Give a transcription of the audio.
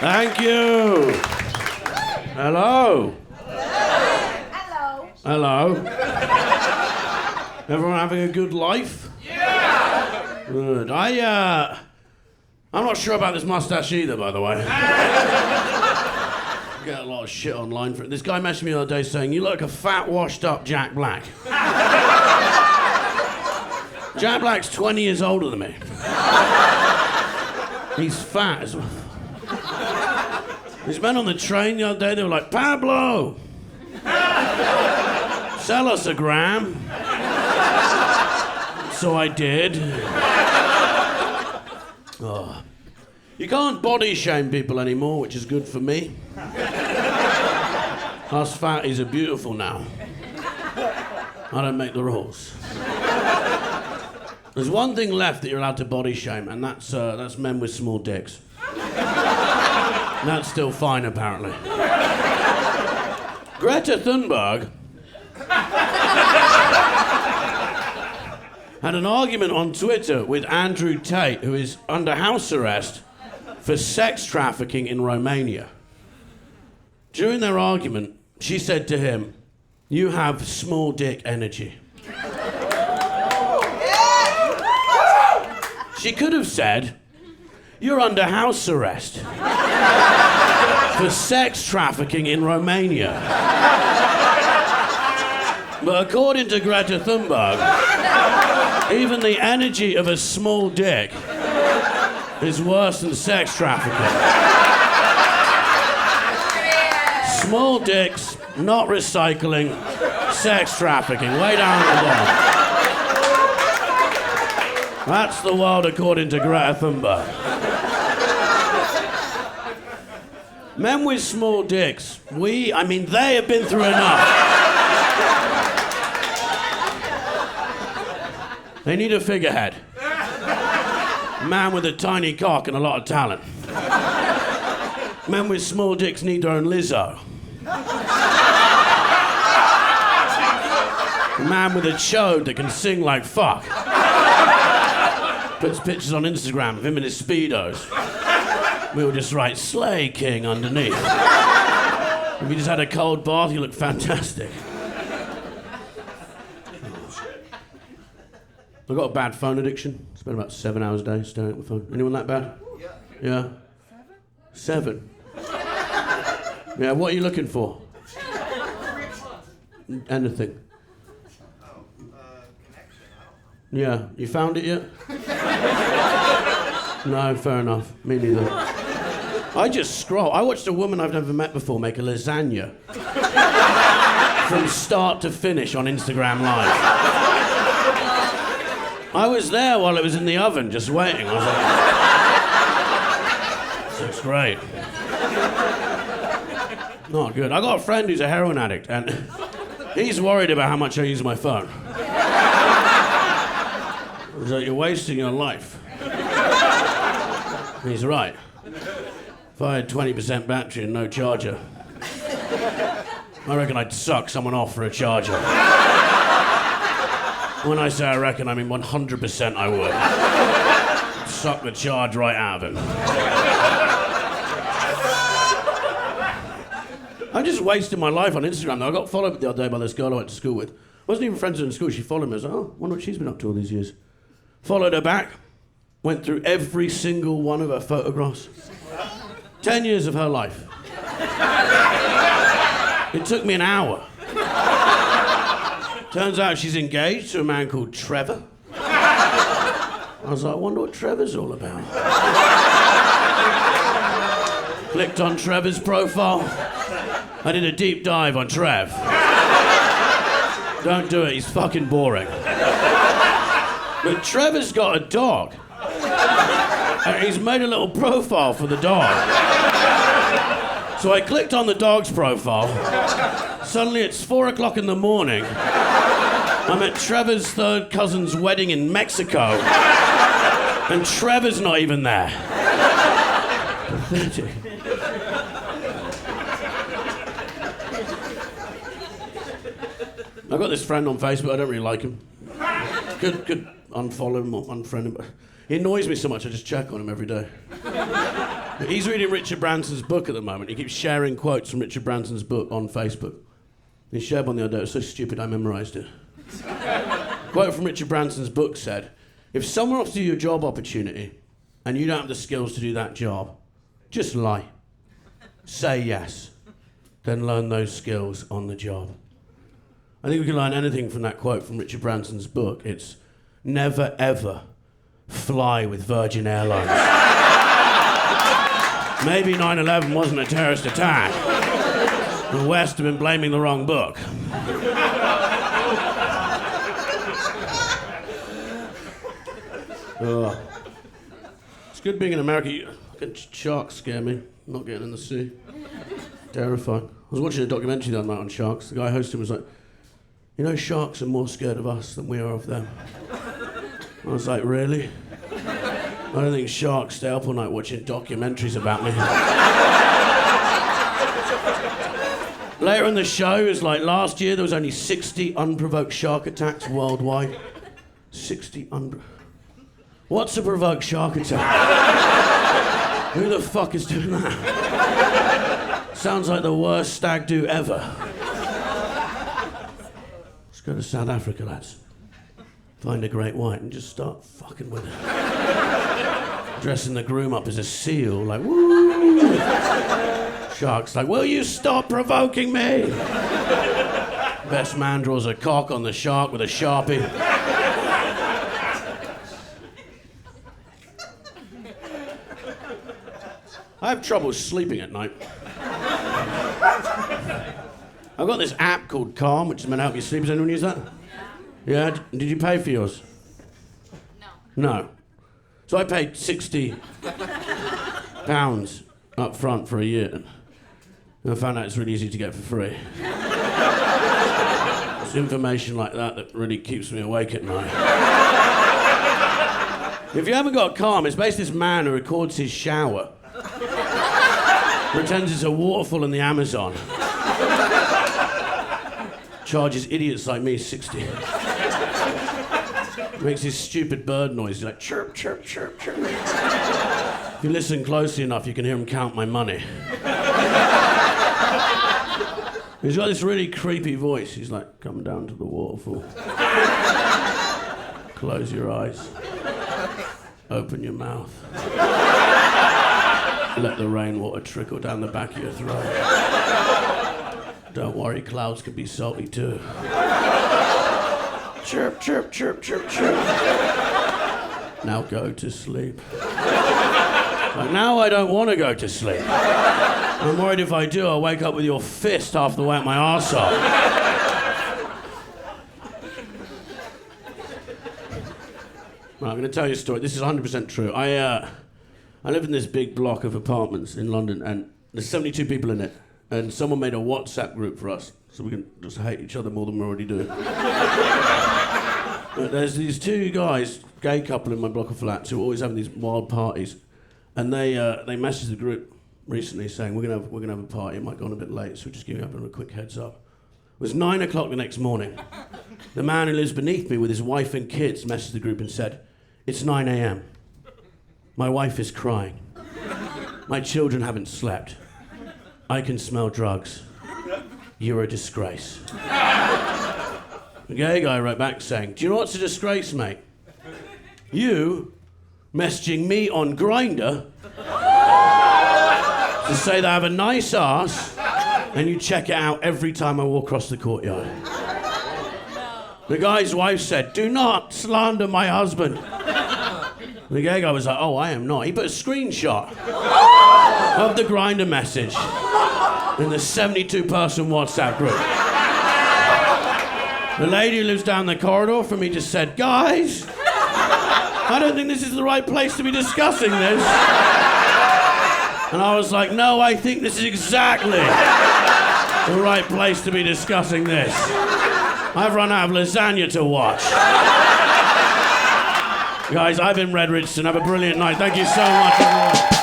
Thank you. Hello. Hello. Hello. Everyone having a good life? Yeah. Good. I'm not sure about this mustache either, by the way. Get a lot of shit online for it. This guy messaged me the other day saying, "You look like a fat, washed-up Jack Black." Jack Black's 20 years older than me. He's fat as well. These men on the train the other day, they were like, "Pablo, sell us a gram." So I did. Oh. You can't body shame people anymore, which is good for me. Us fatties are beautiful now. I don't make the rules. There's one thing left that you're allowed to body shame, and that's men with small dicks. That's still fine, apparently. Greta Thunberg had an argument on Twitter with Andrew Tate, who is under house arrest for sex trafficking in Romania. During their argument, she said to him, "You have small dick energy." She could have said, "You're under house arrest for sex trafficking in Romania." But according to Greta Thunberg, even the energy of a small dick is worse than sex trafficking. Small dicks, not recycling, sex trafficking, way down at the bottom. That's the world according to Greta Thunberg. Men with small dicks, they have been through enough. They need a figurehead. A man with a tiny cock and a lot of talent. Men with small dicks need their own Lizzo. A man with a chode that can sing like fuck. Puts pictures on Instagram of him in his Speedos. We'll just write Slay King underneath. If you just had a cold bath, you look fantastic. I've got a bad phone addiction. Spend about 7 hours a day staring at my phone. Anyone that bad? Yeah. 7? Yeah, what are you looking for? Anything. Yeah, you found it yet? No, fair enough. Me neither. I just scroll. I watched a woman I've never met before make a lasagna from start to finish on Instagram Live. I was there while it was in the oven, just waiting. I was like, this looks great. Not good. I got a friend who's a heroin addict, and he's worried about how much I use my phone. He's like, "You're wasting your life." And he's right. If I had 20% battery and no charger, I reckon I'd suck someone off for a charger. When I say I reckon, I mean 100% I would. Suck the charge right out of him. I'm just wasting my life on Instagram, though. I got followed the other day by this girl I went to school with. Wasn't even friends with her in school. She followed me. I was like, "Oh, wonder what she's been up to all these years." Followed her back. Went through every single one of her photographs. 10 years of her life. It took me an hour. Turns out she's engaged to a man called Trevor. I was like, I wonder what Trevor's all about. Clicked on Trevor's profile. I did a deep dive on Trev. Don't do it, he's fucking boring. But Trevor's got a dog. And he's made a little profile for the dog. So I clicked on the dog's profile. Suddenly it's 4 o'clock in the morning. I'm at Trevor's third cousin's wedding in Mexico. And Trevor's not even there. Pathetic. I've got this friend on Facebook, I don't really like him. Could unfollow him or unfriend him. He annoys me so much, I just check on him every day. But he's reading Richard Branson's book at the moment. He keeps sharing quotes from Richard Branson's book on Facebook. He shared one the other day. It was so stupid I memorised it. Quote from Richard Branson's book said, if someone offers you a job opportunity and you don't have the skills to do that job, just lie. Say yes. Then learn those skills on the job. I think we can learn anything from that quote from Richard Branson's book. It's never ever fly with Virgin Airlines. Maybe 9/11 wasn't a terrorist attack. The West have been blaming the wrong book. It's good being in America. Sharks scare me. I'm not getting in the sea. Terrifying. I was watching a documentary the other night on sharks. The guy hosting was like, you know, sharks are more scared of us than we are of them. I was like, really? I don't think sharks stay up all night watching documentaries about me. Later in the show, it was like last year there was only 60 unprovoked shark attacks worldwide. 60 What's a provoked shark attack? Who the fuck is doing that? Sounds like the worst stag do ever. Let's go to South Africa, lads. Find a great white and just start fucking with it. Dressing the groom up as a seal, like, woo! Shark's like, will you stop provoking me? Best man draws a cock on the shark with a Sharpie. I have trouble sleeping at night. I've got this app called Calm, which is meant to help you sleep. Does anyone use that? Yeah? Did you pay for yours? No. So I paid £60 up front for a year. And I found out it's really easy to get for free. It's information like that really keeps me awake at night. If you haven't got Calm, it's basically this man who records his shower. Pretends it's a waterfall in the Amazon. Charges idiots like me 60. Makes this stupid bird noise, like chirp, chirp, chirp, chirp. If you listen closely enough, you can hear him count my money. He's got this really creepy voice. He's like, come down to the waterfall. Close your eyes. Open your mouth. Let the rainwater trickle down the back of your throat. Don't worry, clouds can be salty too. Chirp, chirp, chirp, chirp, chirp. Now go to sleep. Like, now I don't want to go to sleep. I'm worried if I do, I'll wake up with your fist half the way up my arsehole. Right, I'm going to tell you a story. This is 100% true. I live in this big block of apartments in London, and there's 72 people in it. And someone made a WhatsApp group for us, so we can just hate each other more than we already do. There's these two guys, gay couple in my block of flats, who are always having these wild parties. And they messaged the group recently saying, we're gonna have a party, it might go on a bit late, so we're just giving everyone a quick heads up. It was 9 o'clock the next morning. The man who lives beneath me with his wife and kids messaged the group and said, it's 9 a.m. My wife is crying. My children haven't slept. I can smell drugs. You're a disgrace. The gay guy wrote back saying, do you know what's a disgrace, mate? You messaging me on Grindr to say that I have a nice ass and you check it out every time I walk across the courtyard. The guy's wife said, do not slander my husband. The gay guy was like, oh, I am not. He put a screenshot of the Grindr message in the 72-person WhatsApp group. The lady who lives down the corridor from me just said, guys, I don't think this is the right place to be discussing this. And I was like, no, I think this is exactly the right place to be discussing this. I've run out of lasagna to watch. Guys, I've been Red Richardson. Have a brilliant night. Thank you so much, everyone.